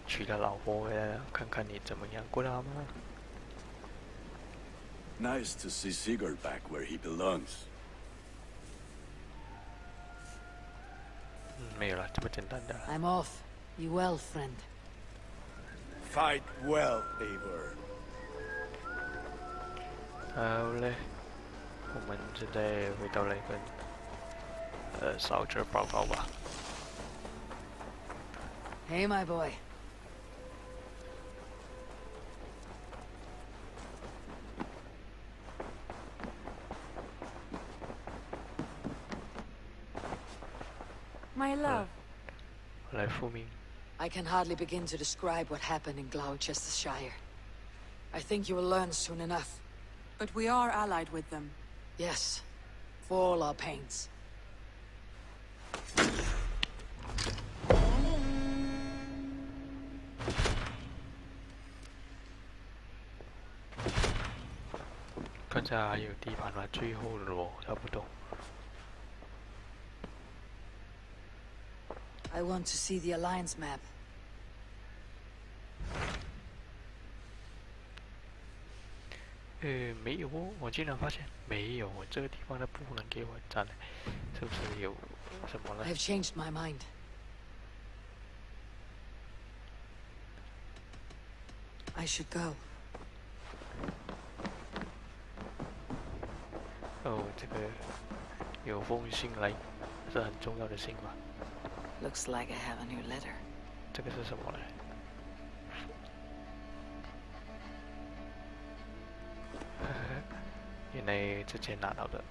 娶了老婆回来了，看看你怎么样，过得好吗？ Nice to see Sigurd back where he belongs. 没有了，这么简单的。I'm off. Be well, friend. Fight well, Eivor. 好嘞，我们现在回到了一个扫着报告吧。 Hey, my boy. My love. 我来复命。 I can hardly begin to describe what happened in Gloucestershire. I think you will learn soon enough. But we are allied with them. Yes, for all our pains. 看下还有地盘吗？最后了哦，差不多。 I want to see the Alliance map. 没有哦，我竟然发现没有，这个地方它不能给我站了，是不是有什么呢 I have changed my mind. I should go. 哦，这个有封信来，是很重要的信吧？ Looks like I have a new letter. 这个是什么呢？原来之前拿到的。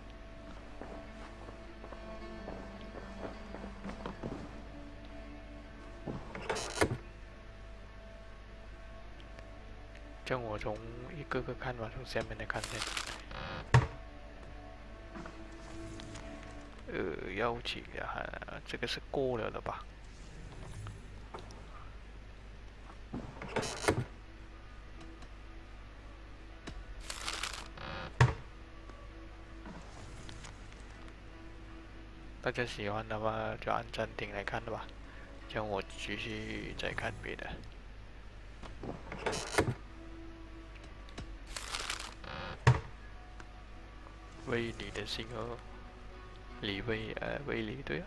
这样我从一个个看吧，从下面来看先。邀请啊，这个是过了的吧？大家喜欢的话就按暂停来看吧，这样我继续再看别的。为你的心哦。 李威威利对啊。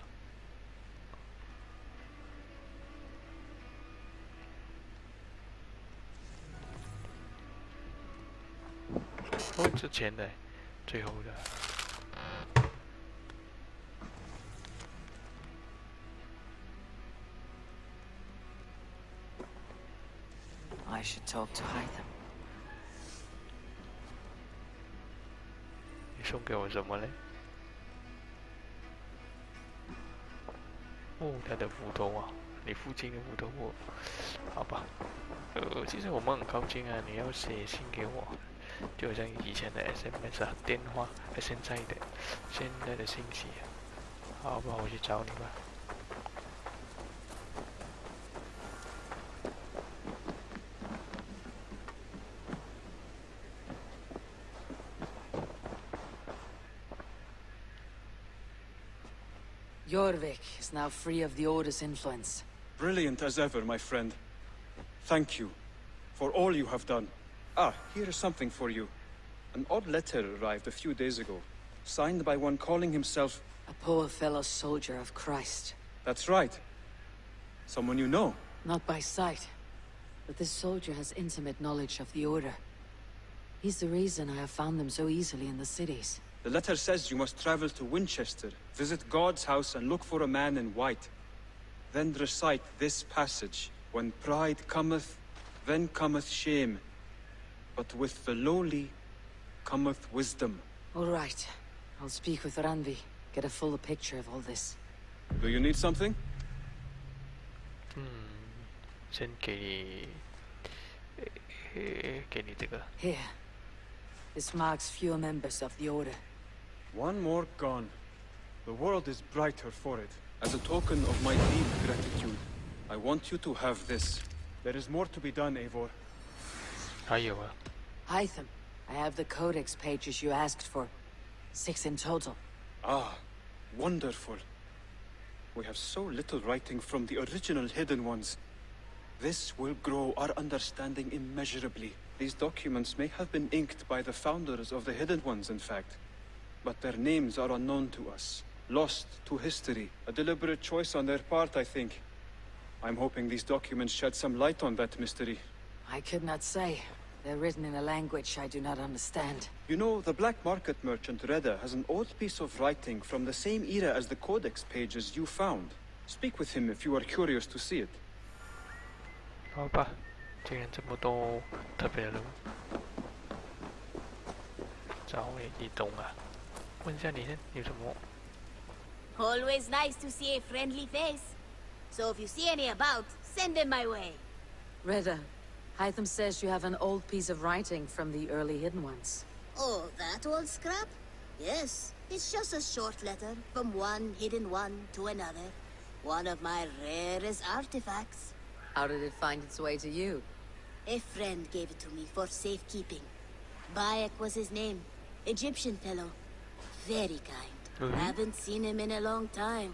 哦，之前的，最后的。I should talk to Hytham. 你送给我什么嘞？ 哦，他的斧头啊，你父亲的斧头哦，好吧。其实我们很靠近啊，你要写信给我，就好像以前的 SMS 啊，电话，现在的信息啊，好吧，我去找你吧。 Jorvik is now free of the Order's influence. Brilliant as ever, my friend. Thank you for all you have done. Ah, here is something for you. An odd letter arrived a few days ago, signed by one calling himself... A poor fellow soldier of Christ. That's right. Someone you know. Not by sight, but this soldier has intimate knowledge of the Order. He's the reason I have found them so easily in the cities. The letter says you must travel to Winchester, visit God's house and look for a man in white. Then recite this passage. When pride cometh, then cometh shame. But with the lowly cometh wisdom. All right. I'll speak with Ranvi, get a fuller picture of all this. Do you need something? 先给你这个。 Here. This marks fewer members of the Order. One more gone. The world is brighter for it. As a token of my deep gratitude, I want you to have this. There is more to be done, Eivor. 还有啊， Hytham, I have the codex pages you asked for. 6 in total. Ah, wonderful. We have so little writing from the original hidden ones. This will grow our understanding immeasurably. These documents may have been inked by the founders of the Hidden Ones, in fact. But their names are unknown to us. Lost to history. A deliberate choice on their part, I think. I'm hoping these documents shed some light on that mystery. I could not say. They're written in a language I do not understand. You know, the black market merchant Reda has an old piece of writing from the same era as the codex pages you found. Speak with him if you are curious to see it. 好吧，既然这么多特别的人物，找你移动啊。问一下你有什么？ Always nice to see a friendly face. So if you see any about, send them my way. Reda, Hytham says you have an old piece of writing from the early Hidden Ones. Oh, that old scrap? Yes, it's just a short letter from one hidden one to another. One of my rarest artifacts. How did it find its way to you? A friend gave it to me for safekeeping. Bayek was his name. Egyptian fellow. Very kind. Haven't seen him in a long time.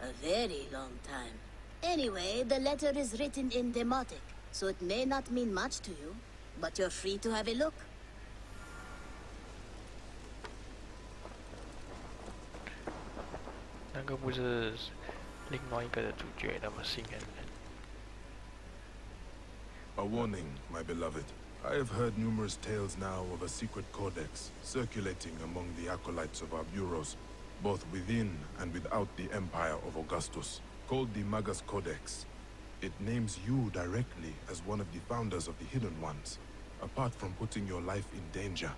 A very long time. Anyway, the letter is written in Demotic, so it may not mean much to you, but you're free to have a look. 那个不是另外一个的主角那么信任的。 A warning, my beloved. I have heard numerous tales now of a secret codex circulating among the acolytes of our bureaus, both within and without the empire of Augustus, called the Magus Codex. It names you directly as one of the founders of the Hidden Ones. Apart from putting your life in danger,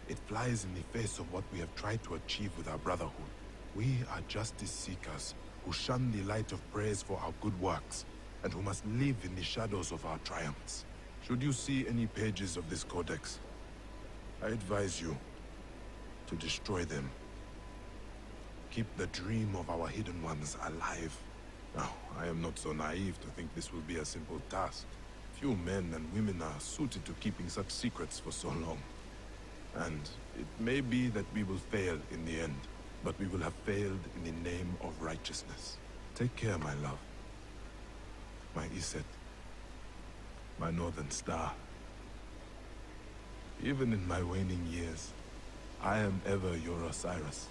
it flies in the face of what we have tried to achieve with our brotherhood. We are justice seekers who shun the light of praise for our good works, and who must live in the shadows of our triumphs. Should you see any pages of this codex, I advise you to destroy them. Keep the dream of our Hidden Ones alive. Now, I am not so naive to think this will be a simple task. Few men and women are suited to keeping such secrets for so long. And it may be that we will fail in the end, but we will have failed in the name of righteousness. Take care, my love. My Iset. My northern star. Even in my waning years, I am ever your Osiris.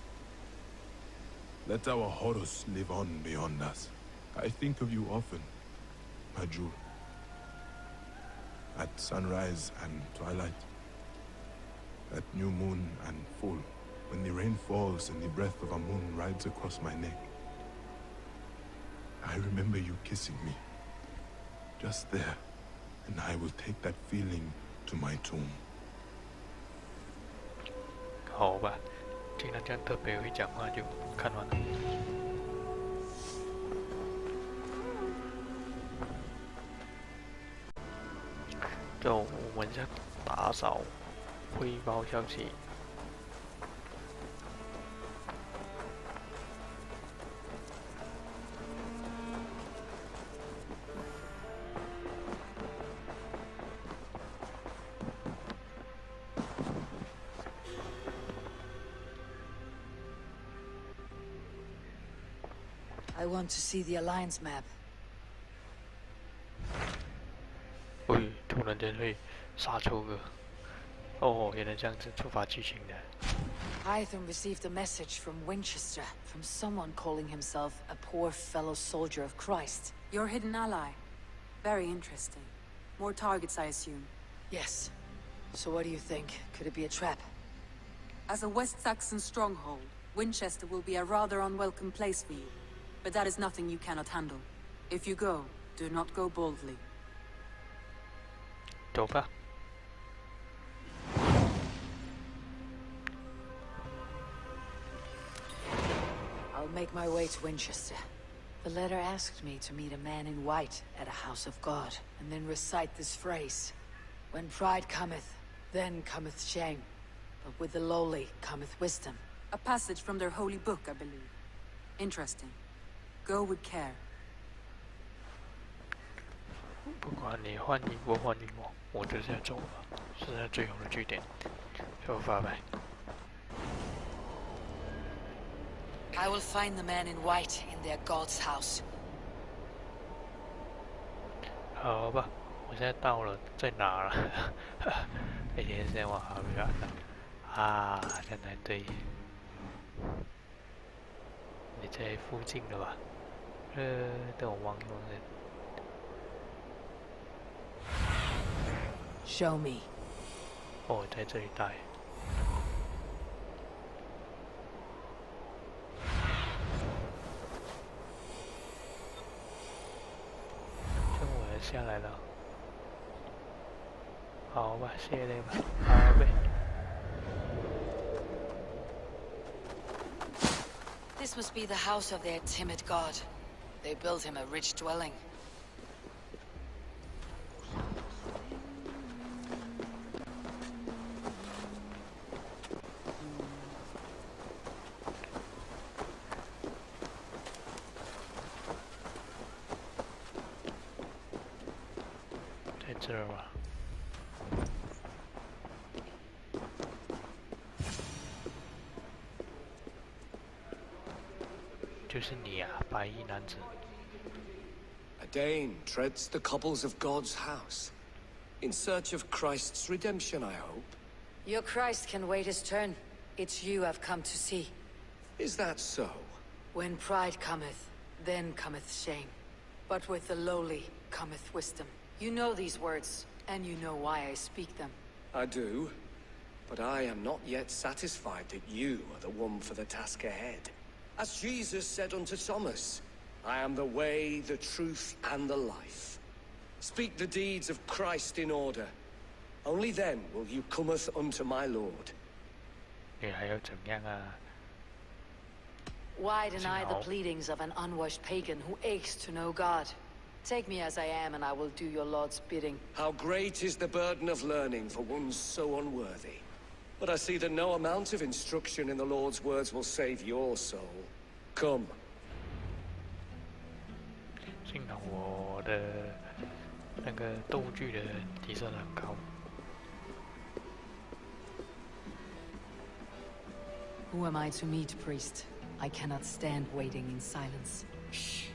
Let our Horus live on beyond us. I think of you often, my jewel. At sunrise and twilight. At new moon and full, when the rain falls and the breath of a moon rides across my neck. I remember you kissing me. Just there, and I will take that feeling to my tomb. 好吧，既然这样特别会讲话，就看完了。就我们先打扫汇报消息。I want to see the Alliance map. 喂，突然间会杀出个，哦，原来这样子触发剧情的。Hytham received a message from Winchester, from someone calling himself a poor fellow soldier of Christ. Your hidden ally. Very interesting. More targets, I assume. Yes. So what do you think? Could it be a trap? As a West Saxon stronghold, Winchester will be a rather unwelcome place for you. But that is nothing you cannot handle. If you go, do not go boldly. 走吧。I'll make my way to Winchester. The letter asked me to meet a man in white at a house of God, and then recite this phrase. When pride cometh, then cometh shame. But with the lowly cometh wisdom. A passage from their holy book, I believe. Interesting. Go with care. 不管你欢迎不欢迎我，我就是要走了，是在最后的据点，就拜拜。 I will find the man in white in their god's house. 好吧，我现在到了，在哪了？每天先往旁边啊，原来对，你在附近了吧？等我忘了。Show me. 哦，在这里待。这我要下来了。好吧，谢你吧，好呗。This must be the house of their timid god. They built him a rich dwelling. 在这儿吧。就是你啊，白衣男子。A Dane treads the cobbles of God's house. In search of Christ's redemption, I hope. Your Christ can wait his turn. It's you I've come to see. Is that so? When pride cometh, then cometh shame. But with the lowly cometh wisdom. You know these words, and you know why I speak them. I do. But I am not yet satisfied that you are the one for the task ahead. As Jesus said unto Thomas, I am the way, the truth, and the life. Speak the deeds of Christ in order. Only then will you cometh unto my Lord. 你还要怎样啊？ Why deny the pleadings of an unwashed pagan who aches to know God? Take me as I am, and I will do your Lord's bidding. How great is the burden of learning for one so unworthy. But I see that no amount of instruction in the Lord's words will save your soul. Come. 幸好我的那个斗具的提升很高。 Who am I to meet, priest? I cannot stand waiting in silence. Shh.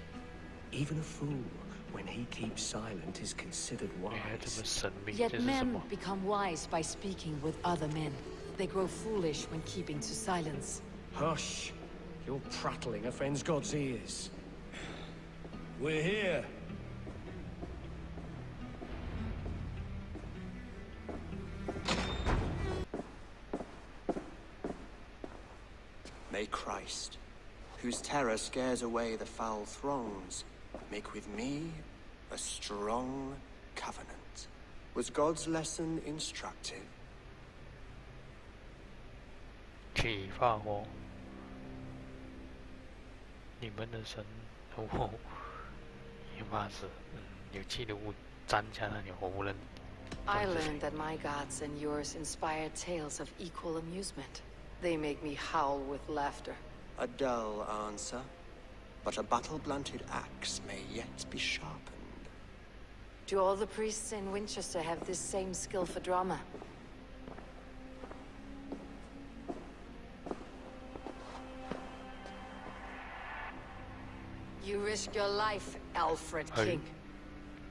Even a fool, when he keeps silent, is considered 你还这么 wise. 神秘， Yet 这是什 men 么？ become wise by speaking with other men. They grow foolish when keeping to silence. Hush. You're prattling offends God's ears. We're here. May Christ, whose terror scares away the foul throngs, make with me a strong covenant. Was God's lesson instructive? 启发我，你们的神和我也怕是，有气的物粘下那里，我无论。 I learned that my gods and yours inspire tales of equal amusement. They make me howl with laughter. A dull answer, but a battle-blunted axe may yet be sharpened. Do all the priests in Winchester have this same skill for drama? You risk your life, Alfred King.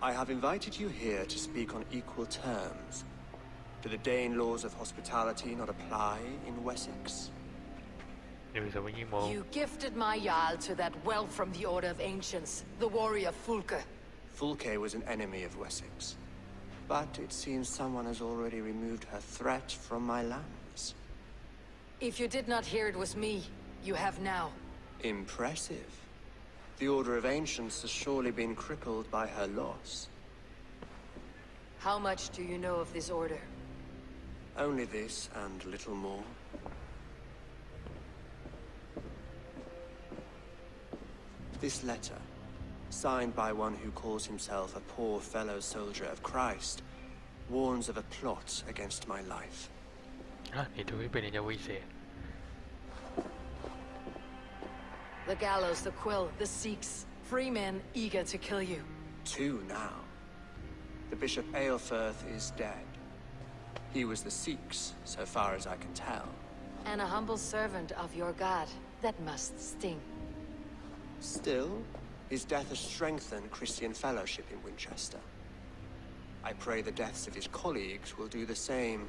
I have invited you here to speak on equal terms. Do the Dane laws of hospitality not apply in Wessex? 你有什么阴谋？ You gifted my Jarl to that whelp from the Order of Ancients, the warrior Fulke. Fulke was an enemy of Wessex. But it seems someone has already removed her threat from my lands. If you did not hear it was me, you have now. Impressive. The Order of Ancients has surely been crippled by her loss. How much do you know of this order? Only this and little more. This letter, signed by one who calls himself a poor fellow soldier of Christ, warns of a plot against my life. 啊，你都会被人家威胁。 The gallows, the quill, the Sikhs. Free men eager to kill you. 2 now. The Bishop Aelfirth is dead. He was the Sikhs, so far as I can tell. And a humble servant of your god. That must sting. Still, his death has strengthened Christian fellowship in Winchester. I pray the deaths of his colleagues will do the same.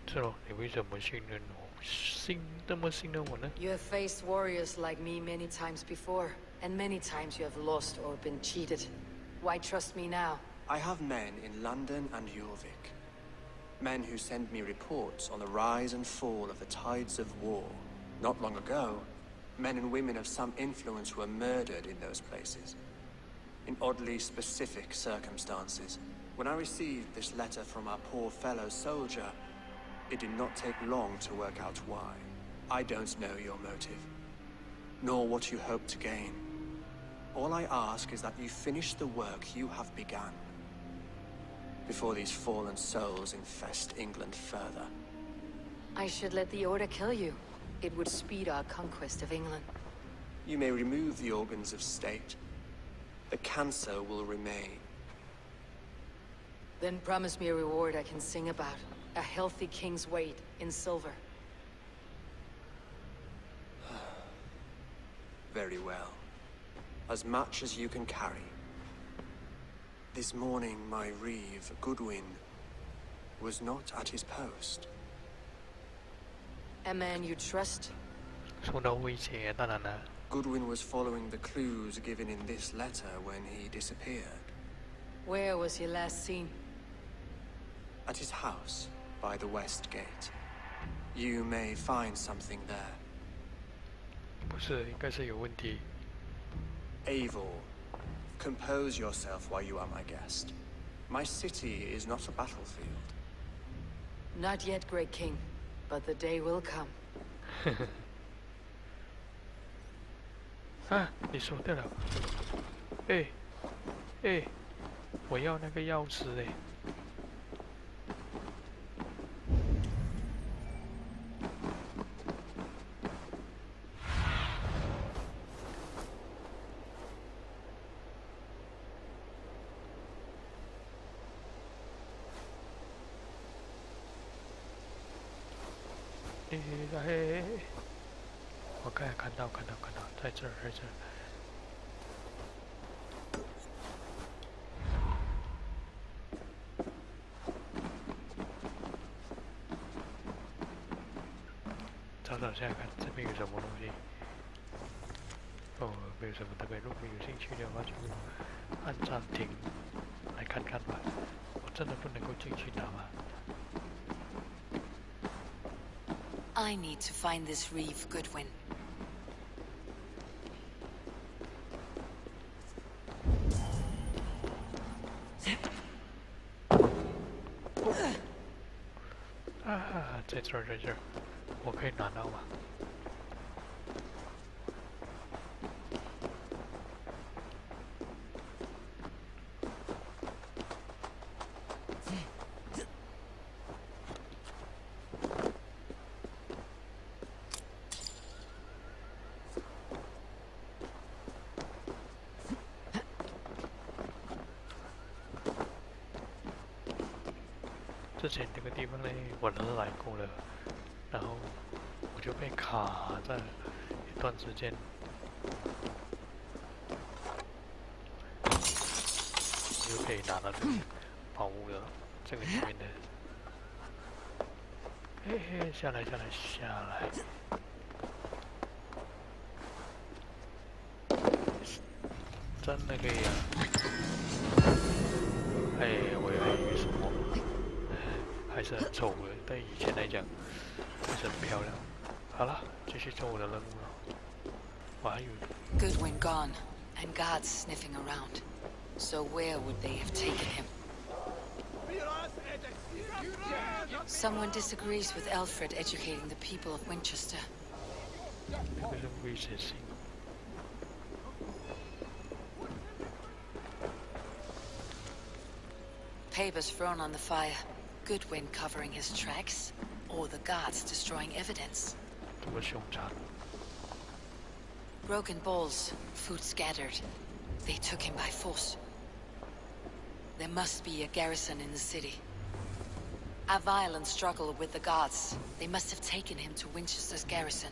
是咯，你为什么信任我？这么信任我呢？ You have faced warriors like me many times before, and many times you have lost or been cheated. Why trust me now? I have men in London and Jorvik. Men who send me reports on the rise and fall of the tides of war. Not long ago, men and women of some influence were murdered in those places. In oddly specific circumstances. When I received this letter from our poor fellow soldier, it did not take long to work out why. I don't know your motive, nor what you hope to gain. All I ask is that you finish the work you have begun, before these fallen souls infest England further. I should let the Order kill you. It would speed our conquest of England. You may remove the organs of state. The cancer will remain. Then promise me a reward I can sing about. A healthy king's weight in silver. Very well. As much as you can carry. This morning, my reeve, Goodwin, was not at his post. A man you trust? 受到威胁，当然了。 Goodwin was following the clues given in this letter when he disappeared. Where was he last seen? At his house, by the west gate. You may find something there. 不是，应该是有问题。 Eivor, compose yourself while you are my guest. My city is not a battlefield. Not yet, great king, but the day will come. 啊，你说对了。哎，哎，我要那个钥匙哎。 哎！我刚才看到，在这儿，在这儿。找下来看这边有什么东西。哦，没有什么特别，如果有兴趣的话，就按暂停来看看吧。我真的不能够进去拿吗？ I need to find this reeve, Goodwin. Ah, 在这儿，我可以拿到吗？之前这个地方呢，我来过了，然后我就被卡在一段时间，就可以拿到这个宝物了，这个里面的，嘿嘿，下来，真的可以啊！哎，我以为什么？ 还是很丑的，对以前来讲还是很漂亮。好了，继续做我的任务了。我还有。Goodwin gone, and guards sniffing around. So where would they have taken him? Someone disagrees with Alfred educating the people of Winchester. 那个是危险性。 Papers thrown on the fire. Goodwin covering his tracks, or the guards destroying evidence. 这么凶残。 Broken bowls, food scattered. They took him by force. There must be a garrison in the city. A violent struggle with the guards. They must have taken him to Winchester's garrison.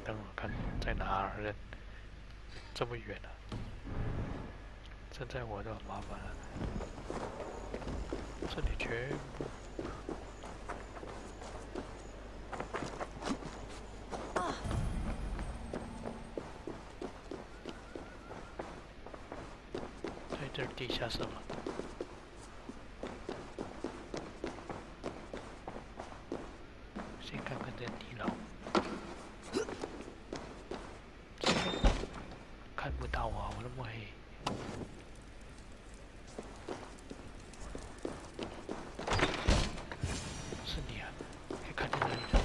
等我看在哪儿人，这么远啊！现在我都很麻烦了，这里全部。这是地下室吗？先看看这地牢，看不到啊，我那么黑。是你啊？可以看见那里的？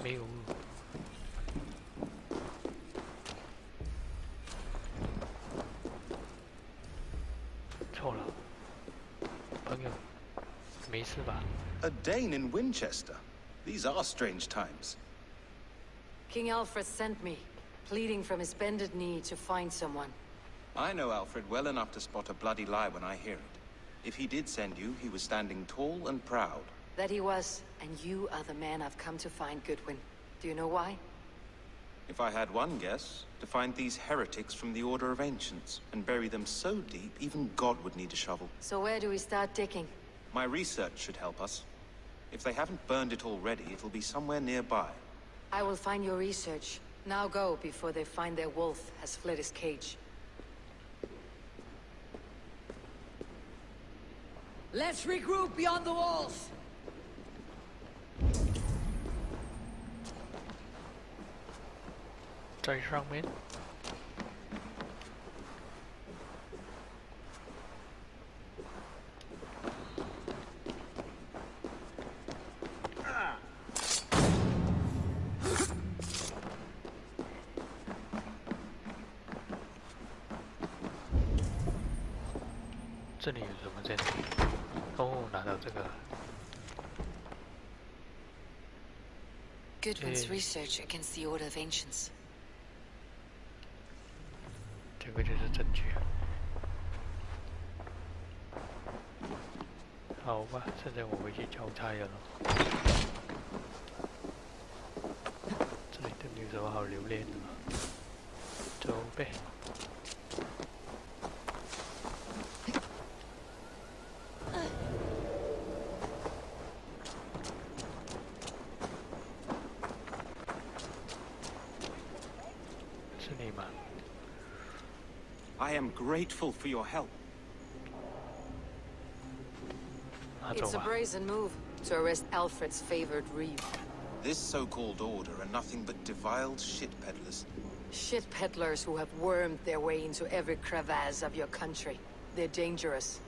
没有。错了，朋友，没事吧？ A Dane in Winchester? These are strange times. King Alfred sent me, pleading from his bended knee to find someone. I know Alfred well enough to spot a bloody lie when I hear it. If he did send you, he was standing tall and proud. That he was, and you are the man I've come to find, Goodwin. Do you know why? If I had one guess, to find these heretics from the Order of Ancients, and bury them so deep, even God would need a shovel. So where do we start digging? My research should help us. If they haven't burned it already, it'll be somewhere nearby. I will find your research. Now go, before they find their wolf has fled his cage. Let's regroup beyond the walls! 在上面。这里有什么在？哦，拿到这个。 Goodwin's research against the Order of Ancients. 这个就是证据。好吧，现在我回去交差了。这里都没有什么好留恋的了，走呗。是你吗？ I am grateful for your help. It's a brazen move to arrest Alfred's favored reeve. This so-called order are nothing but deviled shit peddlers. Shit peddlers who have wormed their way into every crevasse of your country. They're dangerous.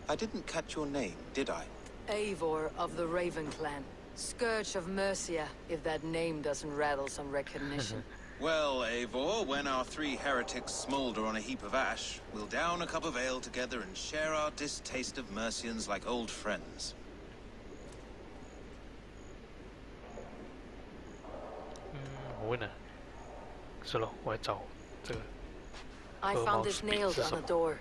I didn't catch your name, did I? Eivor of the Raven Clan. Scourge of Mercia, if that name doesn't rattle some recognition. Well, Eivor, when our three heretics smolder on a heap of ash, we'll down a cup of ale together and share our distaste of Mercians like old friends. I found it nailed on the door.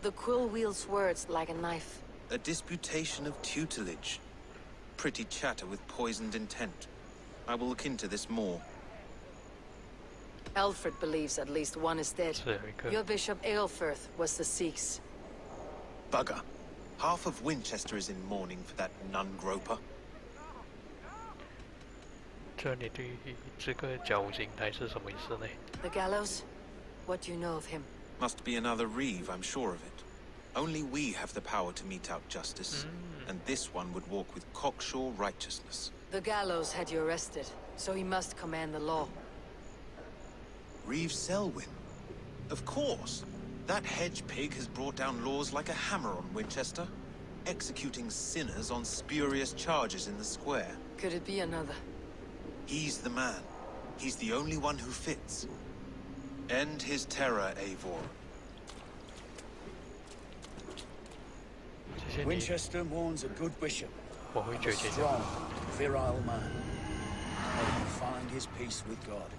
The quill wields words like a knife. A disputation of tutelage. Pretty chatter with poisoned intent. I will look into this more. Alfred believes at least one is dead. Your Bishop Aelfirth was the Sikhs. Bugger. Half of Winchester is in mourning for that nun-groper. 这你对这个绞刑台是什么意思呢？ The gallows? What do you know of him? Must be another reeve, I'm sure of it. Only we have the power to mete out justice, and this one would walk with cocksure righteousness. The gallows had you arrested, so he must command the law. Reeve Selwyn? Of course. That hedge pig has brought down laws like a hammer on Winchester, executing sinners on spurious charges in the square. Could it be another? He's the man. He's the only one who fits. End his terror, Eivor. Winchester mourns a good bishop, 我会 a 决定。 strong, virile man. May he find his peace with God.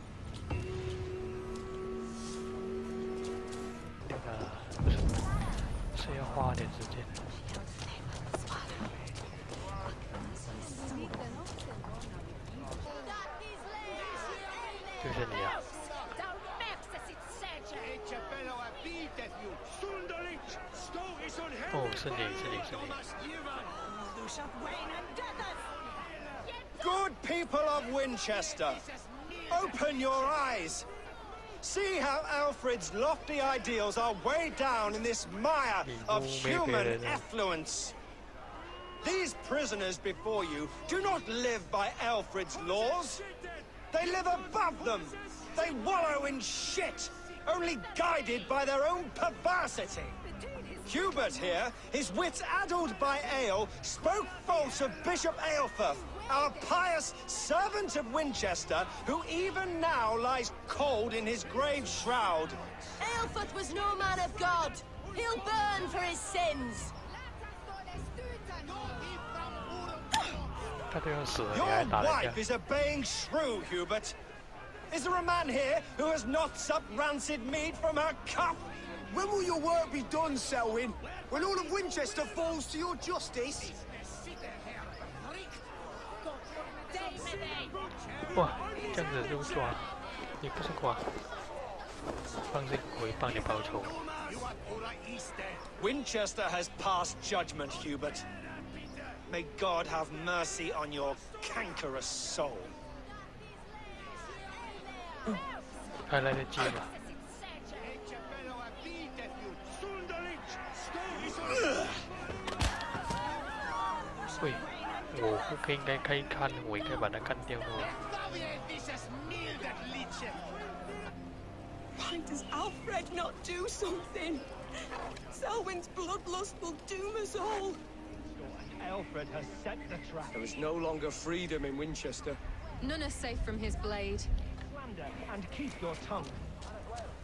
那个不是，是要花点时间的。就是你啊！哦，是你。 Good people of Winchester, open your eyes. See how Alfred's lofty ideals are weighed down in this mire of human effluence. These prisoners before you do not live by Alfred's laws. They live above them. They wallow in shit, only guided by their own perversity. Hubert here, his wits addled by ale, spoke false of Bishop Aelfirth, our pious servant of Winchester, who even now lies cold in his grave shroud. Aelfirth was no man of God. He'll burn for his sins. Your wife is a baying shrew, Hubert. Is there a man here who has not supped rancid mead from her cup? When will your work be done, Selwyn? When all of Winchester falls to your justice? 哇，这样子就抓，你不是抓，放心，我会帮你报仇。Winchester has passed judgment, Hubert. May God have mercy on your cankerous soul. 还来得及吗？ 喂，我不应该开看，我应该把它干掉的。Why does Alfred not do something? Selwyn's bloodlust will doom us all. Alfred has set the trap. There is no longer freedom in Winchester. None are safe from his blade. Slander and keep your tongue.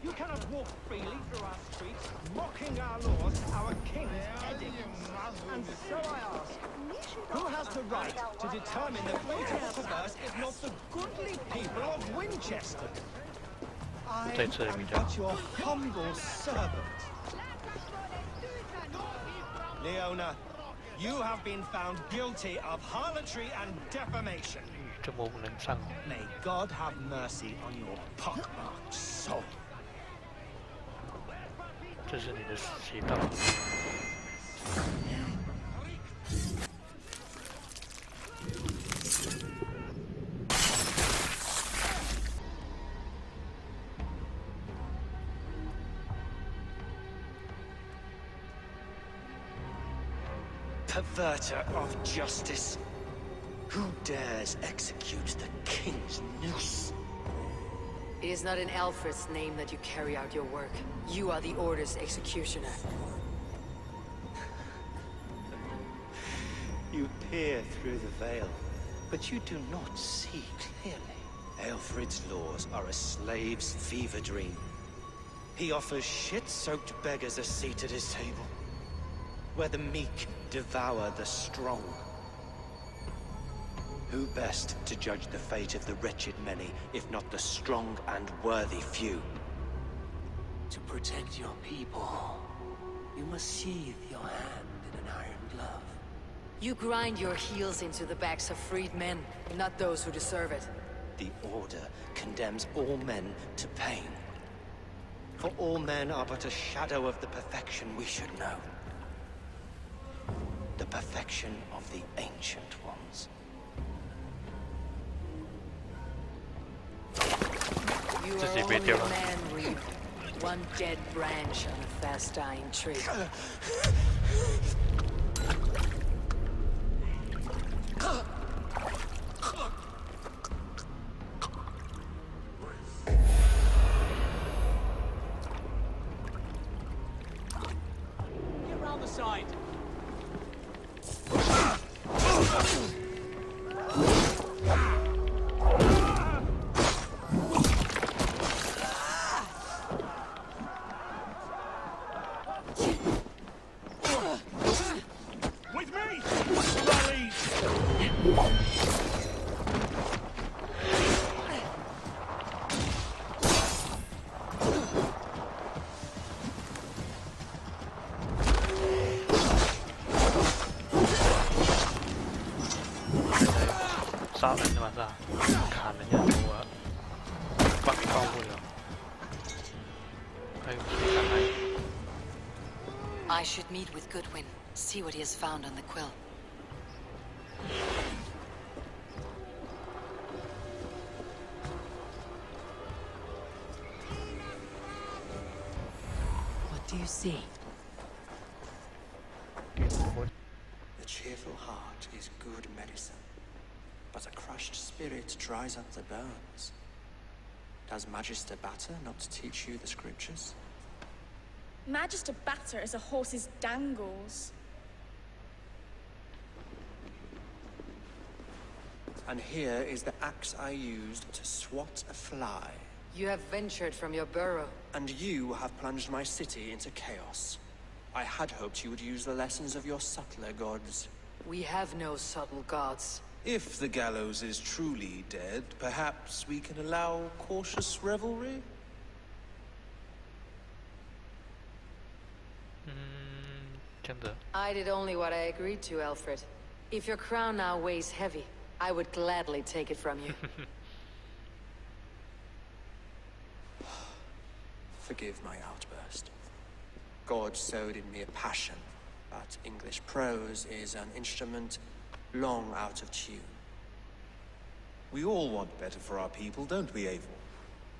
You cannot walk freely through our streets, mocking our laws, our king's edicts. And so I ask, who has the right to determine the fate of the perverse if not the goodly people of Winchester? I am but your humble servant. Leona, you have been found guilty of harlotry and defamation. May God have mercy on your pockmarked soul. 这是你的死期到。Perverter of justice. Who dares execute the king's noose? It is not in Alfred's name that you carry out your work. You are the Order's executioner. You peer through the veil, but you do not see clearly. Alfred's laws are a slave's fever dream. He offers shit-soaked beggars a seat at his table, where the meek devour the strong. Who best to judge the fate of the wretched many, if not the strong and worthy few? To protect your people, you must sheathe your hand in an iron glove. You grind your heels into the backs of freed men, not those who deserve it. The Order condemns all men to pain. For all men are but a shadow of the perfection we should know. The perfection of the Ancient Ones. You are only a man, Reed. One dead branch on a fast-dying tree. Get round the side. 帮你报会了。还有谁敢来？ I should meet with Goodwin, see what he has found on the quill. What do you see? The cheerful heart is good medicine, but a crushed spirit dries up the bones. Does Magister Batter not teach you the scriptures? Magister Batter is a horse's dangles. And here is the axe I used to swat a fly. You have ventured from your burrow. And you have plunged my city into chaos. I had hoped you would use the lessons of your subtler gods. We have no subtle gods. If the gallows is truly dead, perhaps we can allow cautious revelry? I did only what I agreed to, Alfred. If your crown now weighs heavy, I would gladly take it from you. Forgive my outburst. God sowed in me a passion, but English prose is an instrument long out of tune. We all want better for our people, don't we, Eivor?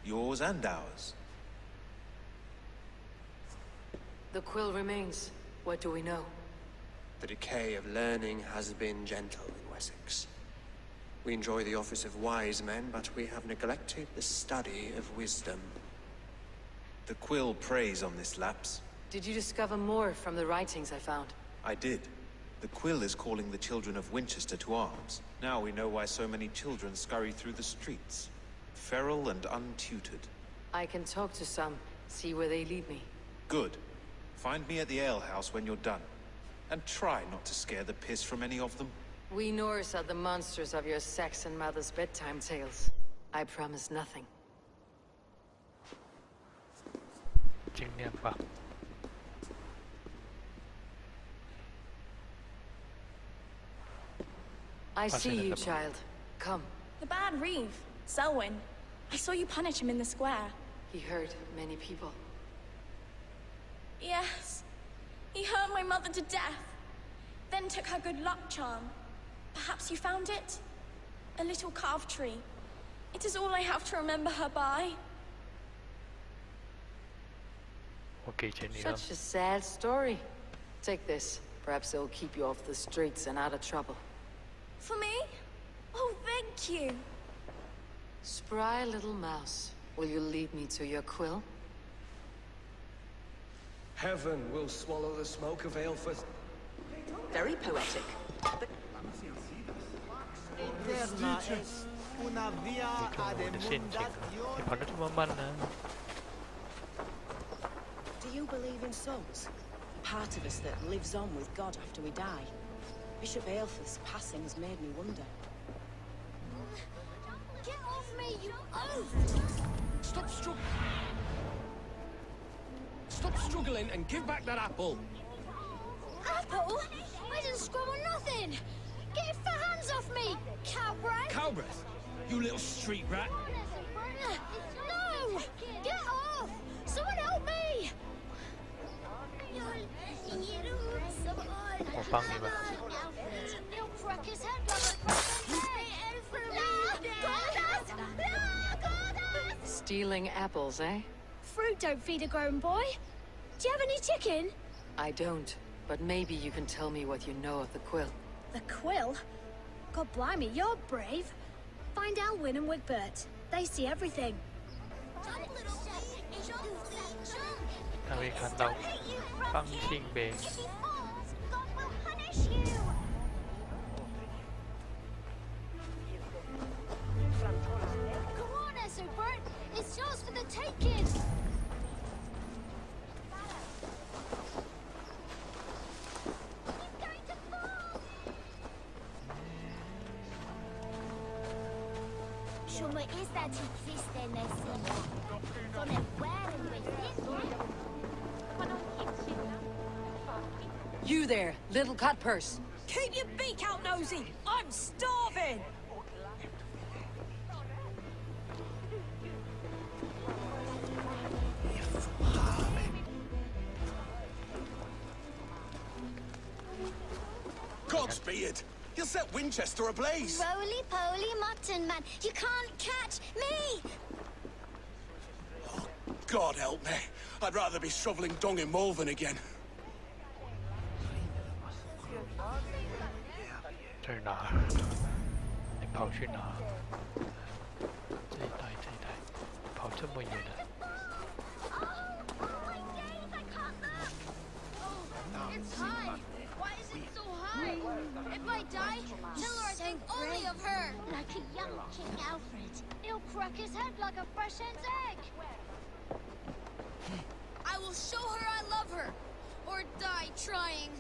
Yours and ours. The quill remains. What do we know? The decay of learning has been gentle in Wessex. We enjoy the office of wise men, but we have neglected the study of wisdom. The quill preys on this lapse. Did you discover more from the writings I found? I did. The quill is calling the children of Winchester to arms. Now we know why so many children scurry through the streets. Feral and untutored. I can talk to some, see where they lead me. Good. Find me at the alehouse when you're done. And try not to scare the piss from any of them. We Norse are the monsters of your Saxon mother's bedtime tales. I promise nothing. 尽量吧。 I see you, child. Come. The bad Reeve, Selwyn. I saw you punish him in the square. He hurt many people. Yes. He hurt my mother to death. Then took her good luck charm. Perhaps you found it? A little carved tree. It is all I have to remember her by. Such a sad story. Take this. Perhaps it'll keep you off the streets and out of trouble. For me? Oh, thank you. Spry little mouse. Will you lead me to your quill? Heaven will swallow the smoke of Aelfirth. Very poetic. But... Do you believe in souls? Part of us that lives on with God after we die. Bishop Aelfirth's passing has made me wonder. Get off me, you oaf! Stop struggling and give back that apple. Apple? I didn't scrum on nothing! Get your fat hands off me, cowbreath! Cowbreath? You little street rat. No! Get off! Someone help me! 我帮你吧。 Stealing apples, eh? Fruit don't feed a grown boy. Do you have any chicken? I don't, but maybe you can tell me what you know of the quill. The quill? God blimey, you're brave. Find Alwyn and Wigbert. They see everything. 他会看到方信呗。 Come on, Essobert. It's yours for the taking. Shuma is that existe nesse mundo. From it wearing with You there, little cut purse. Keep your beak out, nosy! I'm starving! dog's beard. You'll set Winchester ablaze. Roly-poly mutton man, you can't catch me! Oh, God help me. I'd rather be shoveling dung in Malvern again. 在哪？你跑去哪？这一带，这一带，跑这么远的。 It's high! Why is it so high? If I die, tell her I think only of her! Like a young King Alfred. He'll crack his head like a fresh hen's egg. I will show her I love her! Or die trying!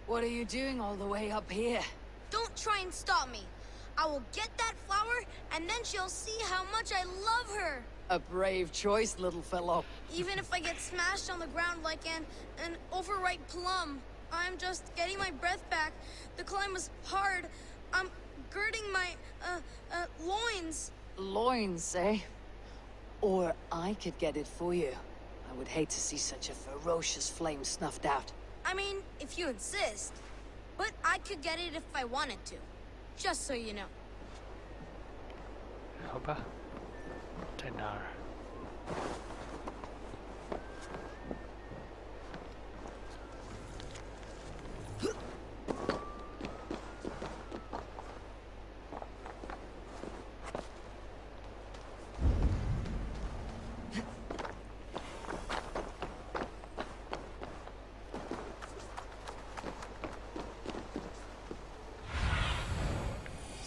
What are you doing all the way up here? Don't try and stop me! I will get that flower, and then she'll see how much I love her! A brave choice, little fellow. Even if I get smashed on the ground like an overripe plum, I'm just getting my breath back. The climb was hard. I'm girding my, loins. Loins, eh? Or I could get it for you. I would hate to see such a ferocious flame snuffed out. I mean, if you insist. But I could get it if I wanted to. Just so you know. 好吧，在哪儿？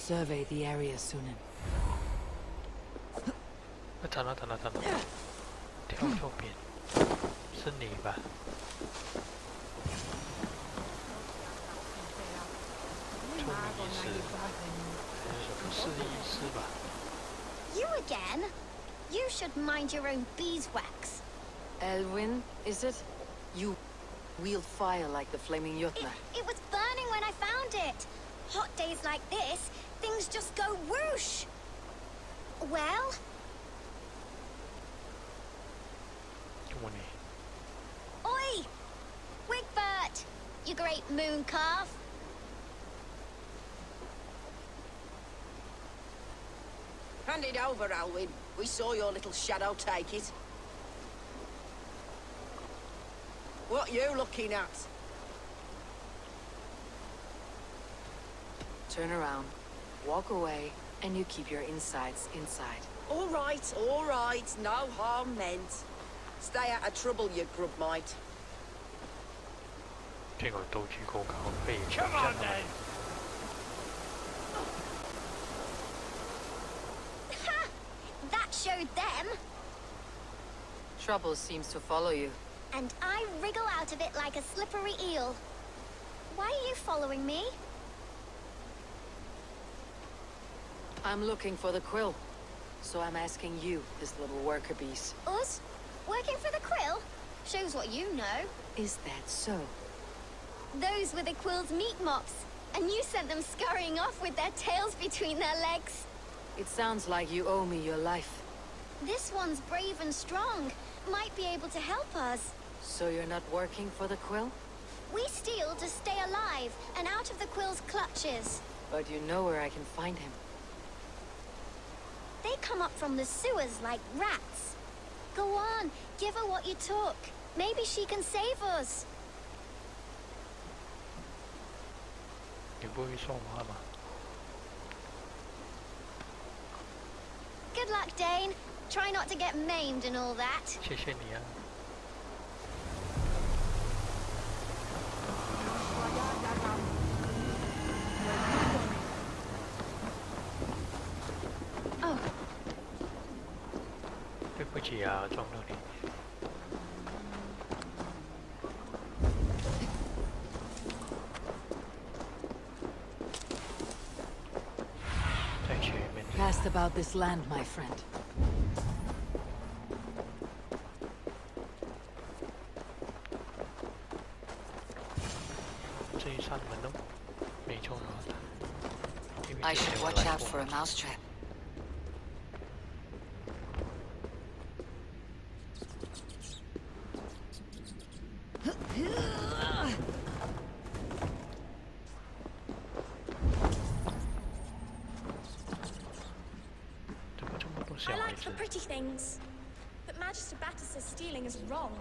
Survey the area, Sunan. 惨了，惨了，惨了！跳错边，是你吧？聪明医师，还是什么试医师吧？ You again? You should mind your own beeswax. Elwyn, is it? You wield fire like the flaming Jotnar. It was burning when I found it. Hot days like this, things just go whoosh. Well? 跟我你。 Oi! Wigbert! You great moon calf! Hand it over, Alwyn. We saw your little shadow take it. What you looking at? Turn around, walk away, and you keep your insides inside. All right, no harm meant. Stay out of trouble, you grub mite. 这个道具够高，可以抢下来。 That showed them! Trouble seems to follow you. And I wriggle out of it like a slippery eel. Why are you following me? I'm looking for the quill. So I'm asking you, this little worker beast. Us? Working for the quill? Shows what you know. Is that so? Those were the quill's meat mops. And you sent them scurrying off with their tails between their legs. It sounds like you owe me your life. This one's brave and strong. Might be able to help us. So you're not working for the quill? We steal to stay alive and out of the quill's clutches. But you know where I can find him. They come up from the sewers like rats. Go on, give her what you took. Maybe she can save us. 你不会说话吗？ Good luck, Dane. Try not to get maimed and all that. 谢谢你啊。 Oh. 对不起啊，撞到你。在前面。 Cast about this land, my friend. 这一扇门都没错了。 I should watch out for a mousetrap. 小 I 孩 like 子 the。pretty things. But Magister Battus' stealing is wrong.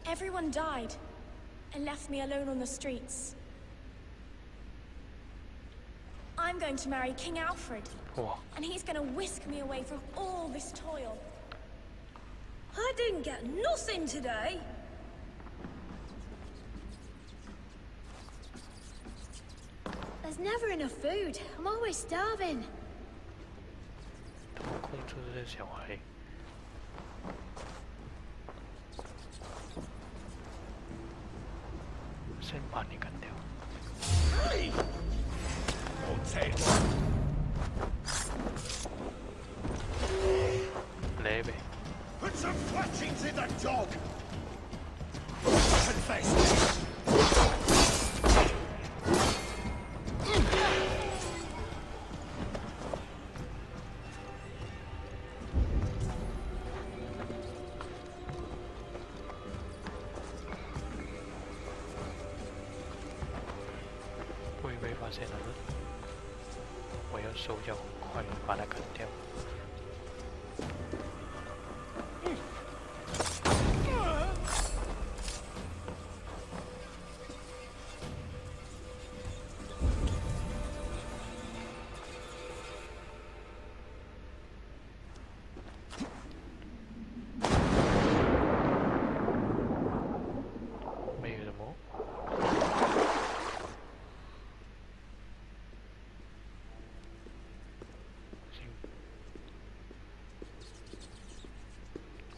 Everyone died and left me alone on the streets. I'm going to marry King Alfred. 哇， And he's gonna whisk me away from all this toil. I didn't get nothing today. There's never enough food. I'm always starving. 怎么控制这些小孩？先把你干掉。来呗。 Put some fletchings in the dog! Confess! 会被发现了呢？我要手脚很快，把它砍掉。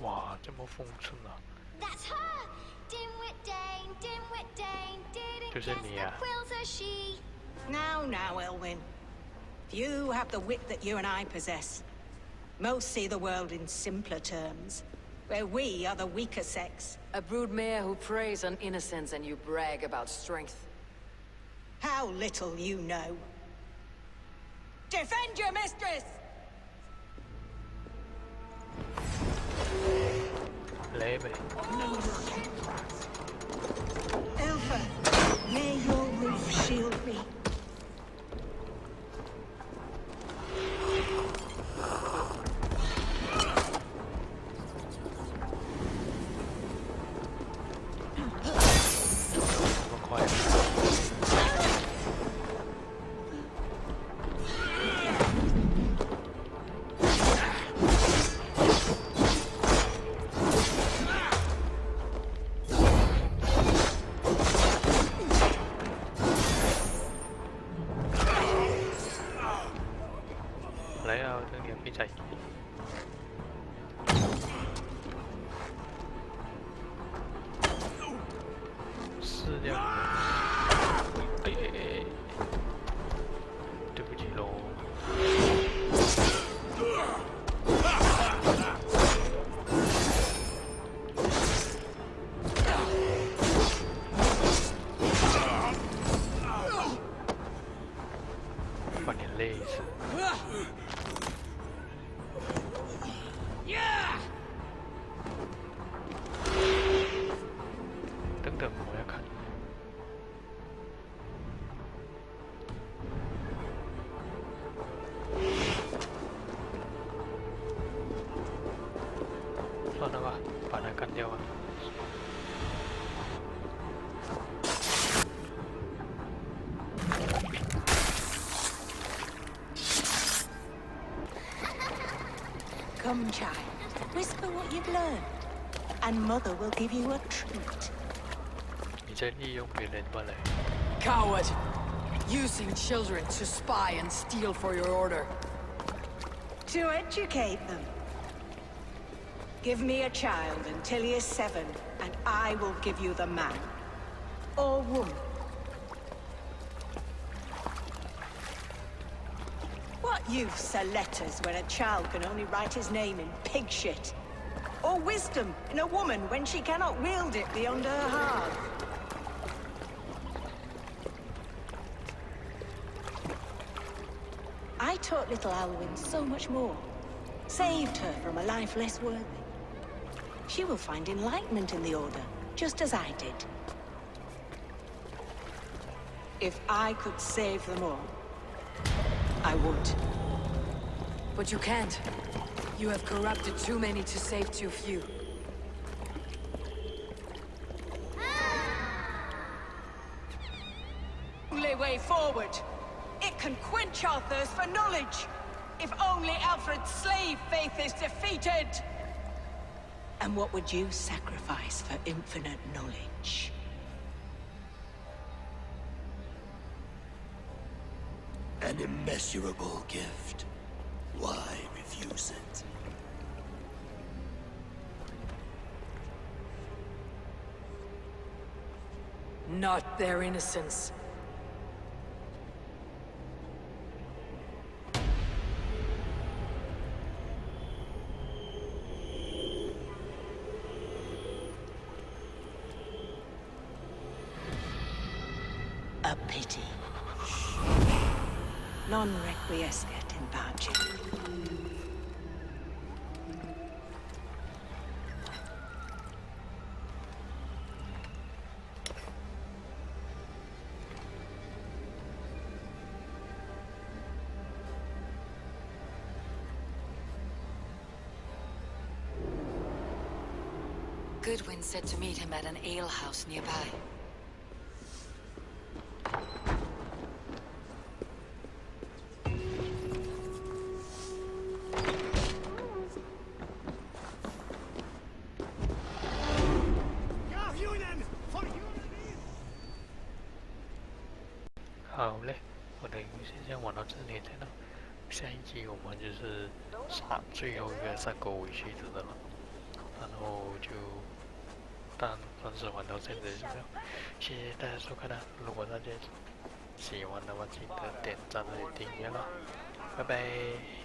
哇，这么丰盛啊！ That's her! Dimwit Dane, Dimwit Dane, didn't 就是 guess 你 the 啊！ quills are she. Now, now, Elwyn. Few have the wit that you and I possess. Most see the world in simpler terms, where we are the weaker sex. A broodmare who preys on innocence and you brag about strength. How little you know. Defend your mistress! 来呗。 Elfa, may your roof shield me. 这么快？来啊，这两边仔。是这样的。哎哎哎！对不起喽。把你累死。 等等，我要看。算了吧，把它干掉吧。Come, child. Whisper what you've learned, and Mother will give you a treat. 你在利用别人罢了。 Coward! Using children to spy and steal for your order. To educate them. Give me a child until he is 7, and I will give you the man. Or woman. What use are letters when a child can only write his name in pig shit? Or wisdom in a woman when she cannot wield it beyond her heart? I taught little Alwyn so much more. Saved her from a life less worthy. She will find enlightenment in the Order, just as I did. If I could save them all, I would. But you can't. You have corrupted too many to save too few. Only way forward. It can quench our thirst for knowledge. If only Alfred's slave faith is defeated. And what would you sacrifice for infinite knowledge? An immeasurable gift. Why refuse it? Not their innocence. A pity. Non requiescat in pace. Goodwin said to meet him at an alehouse nearby.好嘞，我的先先玩到这里才能，下一集我们就是杀最后一个3个尾曲子的了，然后就算是玩到现在就这样，谢谢大家收看啦！如果大家喜欢的话，记得点赞和订阅啦，拜拜。